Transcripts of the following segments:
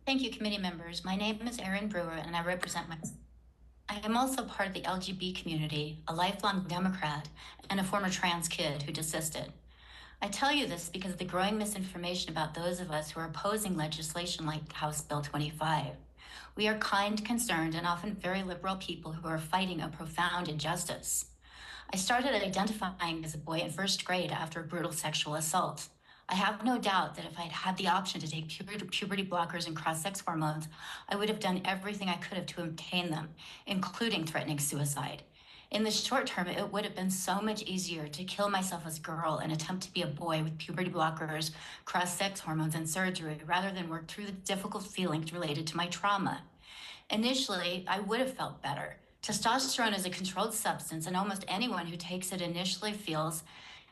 Thank you, committee members. My name is Sharon Brewer, and I represent I am also part of the LGBT community, a lifelong Democrat, and a former trans kid who desisted. I tell you this because of the growing misinformation about those of us who are opposing legislation like House Bill 25. We are kind, concerned, and often very liberal people who are fighting a profound injustice. I started identifying as a boy in first grade after a brutal sexual assault. I have no doubt that if I had had the option to take puberty blockers and cross-sex hormones, I would have done everything I could have to obtain them, including threatening suicide. In the short term, it would have been so much easier to kill myself as a girl and attempt to be a boy with puberty blockers, cross-sex hormones, and surgery, rather than work through the difficult feelings related to my trauma. Initially, I would have felt better. Testosterone is a controlled substance, and almost anyone who takes it initially feels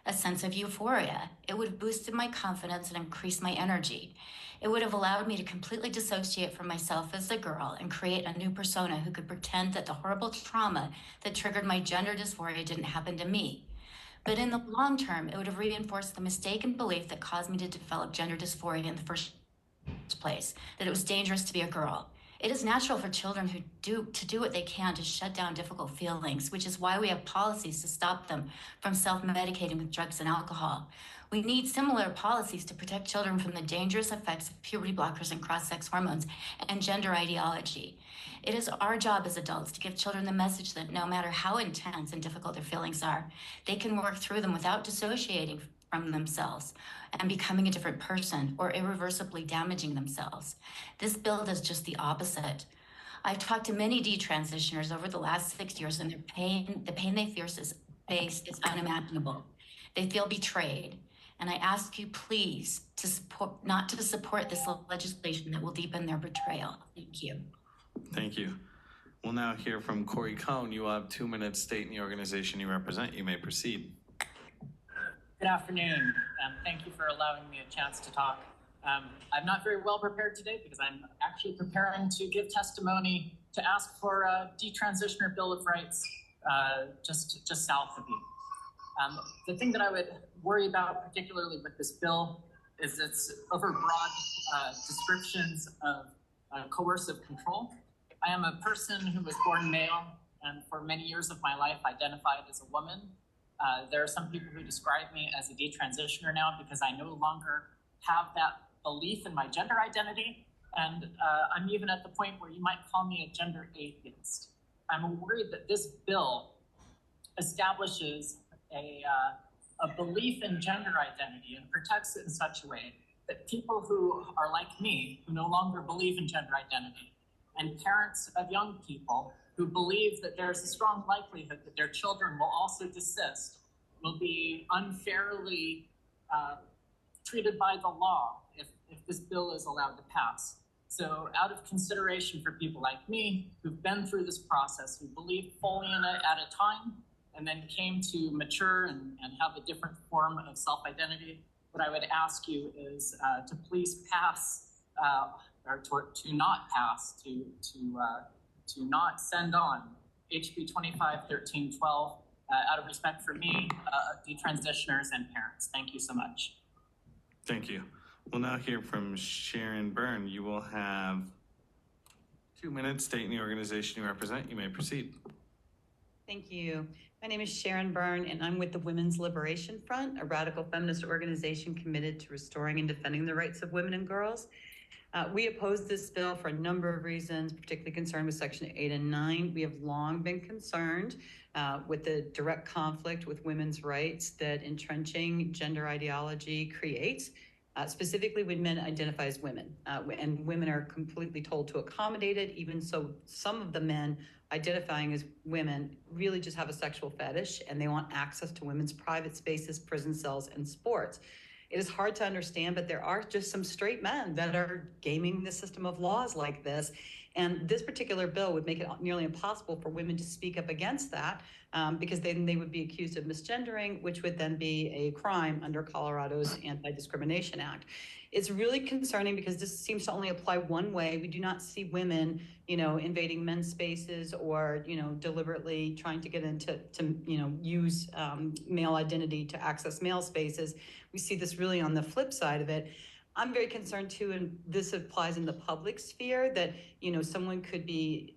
a sense of euphoria. It would have boosted my confidence and increased my energy. It would have allowed me to completely dissociate from myself as a girl and create a new persona who could pretend that the horrible trauma that triggered my gender dysphoria didn't happen to me. But in the long term, it would have reinforced the mistaken belief that caused me to develop gender dysphoria in the first place, that it was dangerous to be a girl. It is natural for children who do what they can to shut down difficult feelings, which is why we have policies to stop them from self-medicating with drugs and alcohol. We need similar policies to protect children from the dangerous effects of puberty blockers and cross-sex hormones and gender ideology. It is our job as adults to give children the message that no matter how intense and difficult their feelings are, they can work through them without dissociating from themselves and becoming a different person or irreversibly damaging themselves. This bill does just the opposite. I've talked to many detransitioners over the last 6 years, and the pain they face is unimaginable. They feel betrayed. And I ask you, please, not to support this legislation that will deepen their betrayal. Thank you. Thank you. We'll now hear from Corey Conn. You will have 2 minutes. State and the organization you represent. You may proceed. Good afternoon. Thank you for allowing me a chance to talk. I'm not very well prepared today because I'm actually preparing to give testimony to ask for a detransitioner Bill of Rights just south of you. The thing that I would worry about particularly with this bill is its overbroad descriptions of coercive control. I am a person who was born male and for many years of my life identified as a woman. There are some people who describe me as a detransitioner now because I no longer have that belief in my gender identity. And I'm even at the point where you might call me a gender atheist. I'm worried that this bill establishes a belief in gender identity and protects it in such a way that people who are like me, who no longer believe in gender identity, and parents of young people who believe that there's a strong likelihood that their children will also desist, will be unfairly treated by the law if this bill is allowed to pass. So out of consideration for people like me who've been through this process, who believed fully in it at a time, and then came to mature and have a different form of self-identity, what I would ask you is to please pass, or to not pass, to not send on HB 251312 out of respect for me, detransitioners and parents. Thank you so much. Thank you. We'll now hear from Sharon Burns. You will have 2 minutes. State and the organization you represent. You may proceed. Thank you. My name is Sharon Burns, and I'm with the Women's Liberation Front, a radical feminist organization committed to restoring and defending the rights of women and girls. We oppose this bill for a number of reasons, particularly concerned with Section 8 and 9. We have long been concerned with the direct conflict with women's rights that entrenching gender ideology creates, specifically when men identify as women. And women are completely told to accommodate it, even so some of the men identifying as women really just have a sexual fetish and they want access to women's private spaces, prison cells, and sports. It is hard to understand, but there are just some straight men that are gaming the system of laws like this. And this particular bill would make it nearly impossible for women to speak up against that because then they would be accused of misgendering, which would then be a crime under Colorado's Anti-Discrimination Act. It's really concerning because this seems to only apply one way. We do not see women, invading men's spaces or, deliberately trying to get into, use male identity to access male spaces. We see this really on the flip side of it. I'm very concerned too, and this applies in the public sphere, that, someone could be,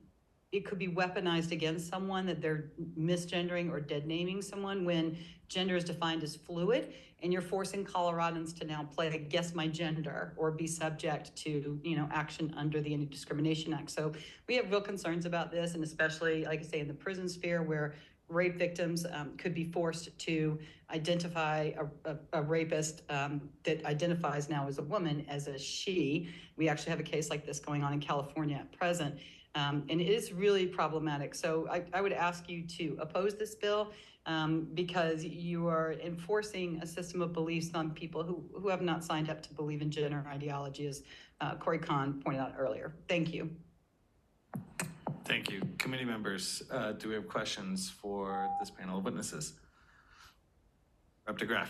it could be weaponized against someone, that they're misgendering or dead naming someone when gender is defined as fluid, and you're forcing Coloradans to now play guess my gender or be subject to, action under the Anti-Discrimination Act. So we have real concerns about this, and especially, like I say, in the prison sphere, where rape victims could be forced to identify a rapist that identifies now as a woman as a she. We actually have a case like this going on in California at present. And it is really problematic. So I would ask you to oppose this bill because you are enforcing a system of beliefs on people who have not signed up to believe in gender ideology, as Corey Conn pointed out earlier. Thank you. Thank you. Committee members, do we have questions for this panel of witnesses? Rep. DeGraff.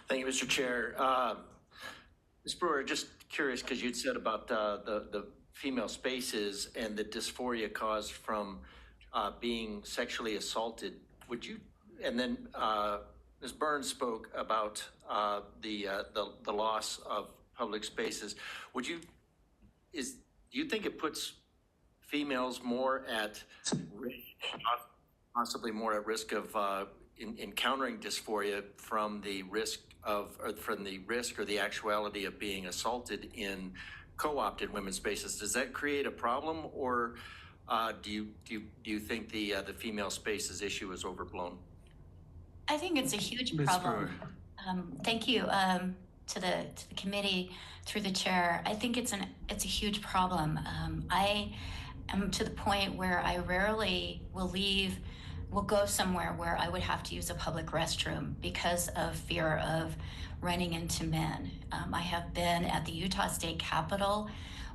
Thank you, Mr. Chair. Ms. Brewer, just curious, because you'd said about the female spaces and the dysphoria caused from being sexually assaulted. Would you, and then Ms. Burns spoke about the loss of public spaces. Would you, do you think it puts females more at risk, possibly more at risk of encountering dysphoria from the risk or the actuality of being assaulted in co-opted women's spaces? Does that create a problem, or do you think the female spaces issue is overblown? I think it's a huge Ms. problem. Thank you to the committee through the chair. I think it's a huge problem. I am to the point where I rarely will go somewhere where I would have to use a public restroom because of fear of running into men. I have been at the Utah State Capitol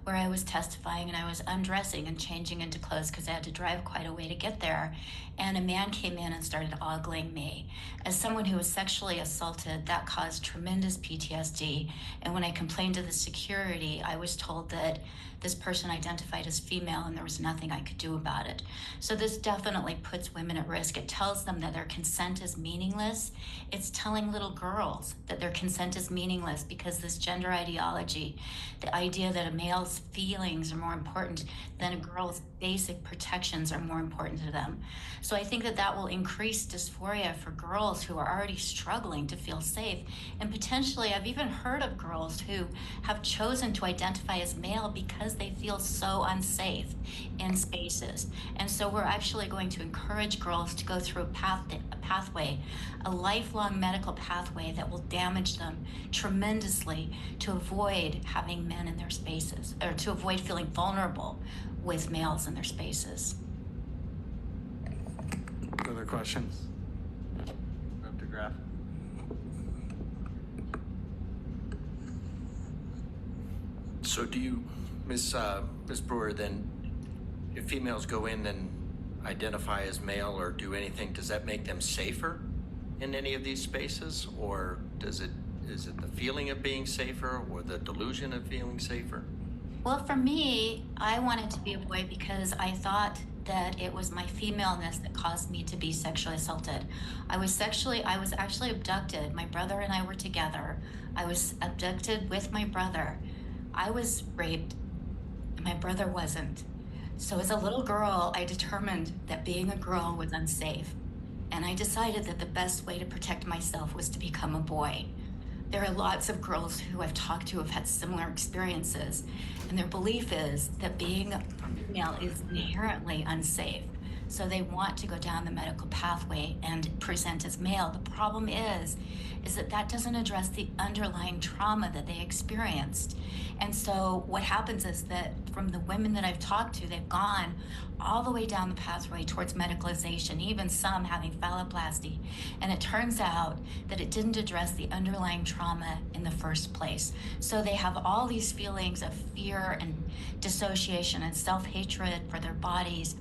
where I was testifying, and I was undressing and changing into clothes because I had to drive quite a way to get there. And a man came in and started ogling me. As someone who was sexually assaulted, that caused tremendous PTSD. And when I complained to the security, I was told that this person identified as female and there was nothing I could do about it. So this definitely puts women at risk. It tells them that their consent is meaningless. It's telling little girls that their consent is meaningless because this gender ideology, the idea that a male's feelings are more important than a girl's basic protections are more important to them. So I think that will increase dysphoria for girls who are already struggling to feel safe. And potentially, I've even heard of girls who have chosen to identify as male because they feel so unsafe in spaces. And so we're actually going to encourage girls to go through a pathway, a lifelong medical pathway that will damage them tremendously to avoid having men in their spaces, or to avoid feeling vulnerable with males in their spaces. Other questions? Rep. DeGraff. So do you, Ms. Brewer, then if females go in and identify as male or do anything, does that make them safer in any of these spaces? Or is it the feeling of being safer or the delusion of feeling safer? Well, for me, I wanted to be a boy because I thought that it was my femaleness that caused me to be sexually assaulted. I was actually abducted. My brother and I were together. I was abducted with my brother. I was raped, and my brother wasn't. So as a little girl, I determined that being a girl was unsafe. And I decided that the best way to protect myself was to become a boy. There are lots of girls who I've talked to have had similar experiences, and their belief is that being a female is inherently unsafe. So they want to go down the medical pathway and present as male. The problem is that doesn't address the underlying trauma that they experienced. And so what happens is that from the women that I've talked to, they've gone all the way down the pathway towards medicalization, even some having phalloplasty. And it turns out that it didn't address the underlying trauma in the first place. So they have all these feelings of fear and dissociation and self-hatred for their bodies.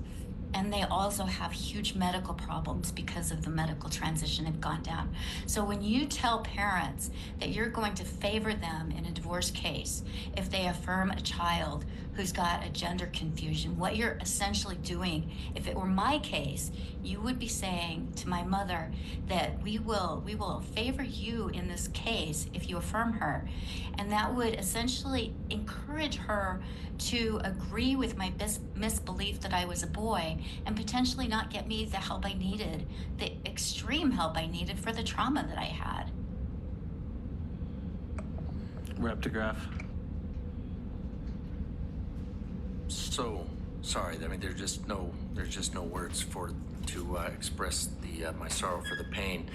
and they also have huge medical problems because of the medical transition they've gone down. So when you tell parents that you're going to favor them in a divorce case if they affirm a child who's got a gender confusion, what you're essentially doing, if it were my case, you would be saying to my mother that we will favor you in this case if you affirm her. And that would essentially encourage her to agree with my misbelief that I was a boy and potentially not get me the help I needed, the extreme help I needed for the trauma that I had. Rep DeGraff. So sorry. I mean, there's just no words to express my sorrow for the pain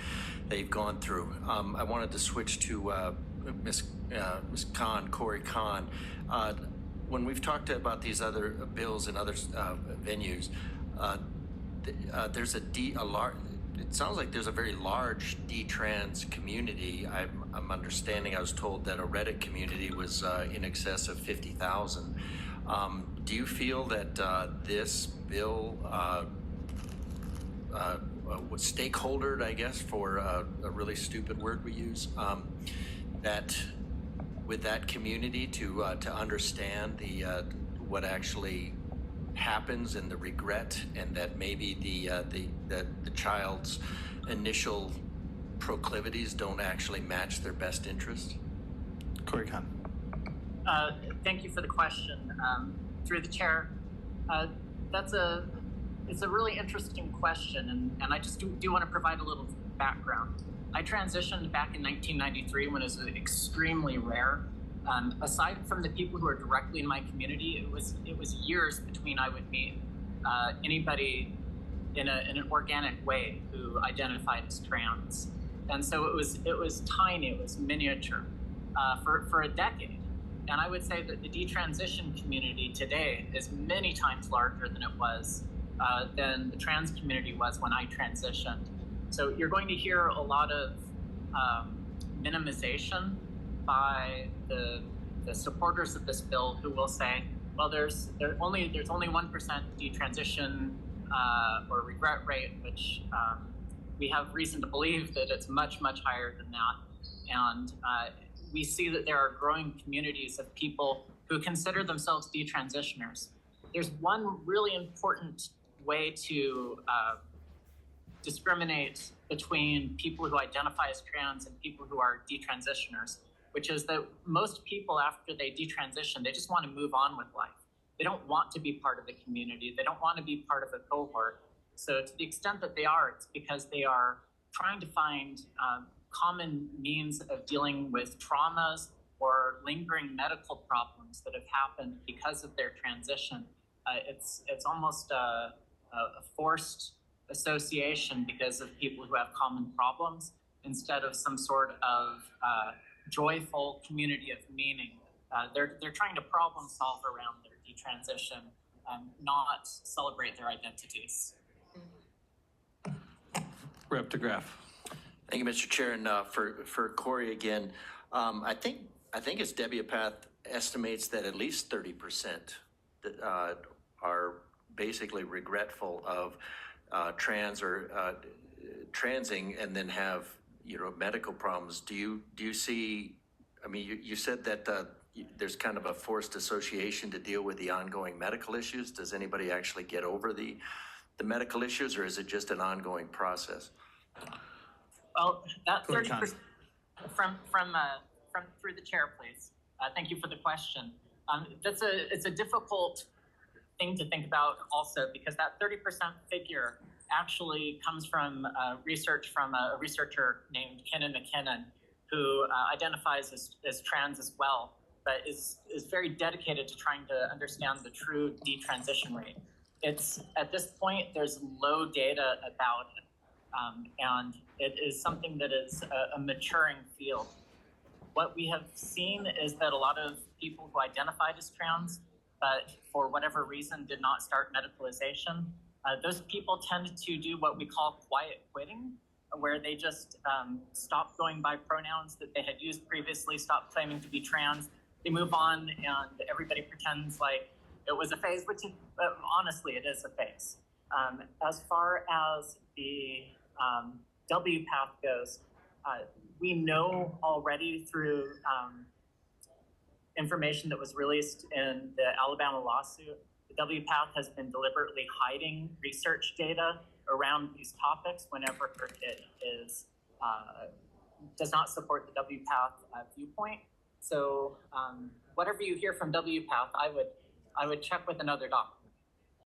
they've gone through. I wanted to switch to Miss Conn, Corey Conn. When we've talked about these other bills in other venues, there's a large. It sounds like there's a very large D-trans community. I'm understanding. I was told that a Reddit community was in excess of 50,000. Do you feel that this bill was stakeholdered, I guess, for a really stupid word we use, that with that community to understand what actually happens and the regret, and that maybe the child's initial proclivities don't actually match their best interest? Corey Conn. Thank you for the question. Through the chair, it's a really interesting question, and I just do want to provide a little background. I transitioned back in 1993 when it was extremely rare. Aside from the people who are directly in my community, it was years between I would meet anybody in an organic way who identified as trans, and so it was tiny, it was miniature for a decade. And I would say that the detransition community today is many times larger than it was than the trans community was when I transitioned. So you're going to hear a lot of minimization by the supporters of this bill, who will say, well, there's only 1% detransition or regret rate, which we have reason to believe that it's much higher than that. And we see that there are growing communities of people who consider themselves detransitioners. There's one really important way to discriminate between people who identify as trans and people who are detransitioners, which is that most people, after they detransition, they just want to move on with life. They don't want to be part of the community. They don't want to be part of a cohort. So to the extent that they are, it's because they are trying to find common means of dealing with traumas or lingering medical problems that have happened because of their transition. It's almost a forced association because of people who have common problems, instead of some sort of joyful community of meaning. They're trying to problem solve around their detransition, not celebrate their identities. Rep DeGraff. Thank you, Mr. Chair. And for Corey again, I think as Debbie Apath estimates that at least 30% are basically regretful of trans or transing and then have medical problems. Do you see? I mean, you said that there's kind of a forced association to deal with the ongoing medical issues. Does anybody actually get over the medical issues, or is it just an ongoing process? Well, that 30% from through the chair, please. Thank you for the question. It's a difficult thing to think about also, because that 30% figure actually comes from research from a researcher named Conn McKinnon, who identifies as trans as well, but is very dedicated to trying to understand the true detransition rate. It's at this point, there's low data about it. And it is something that is a maturing field. What we have seen is that a lot of people who identified as trans, but for whatever reason did not start medicalization, those people tend to do what we call quiet quitting, where they just stop going by pronouns that they had used previously, stop claiming to be trans. They move on, and everybody pretends like it was a phase, which honestly, it is a phase. As far as the WPATH goes, we know already through information that was released in the Alabama lawsuit, the WPATH has been deliberately hiding research data around these topics whenever it is does not support the WPATH viewpoint. So whatever you hear from WPATH, I would check with another doctor.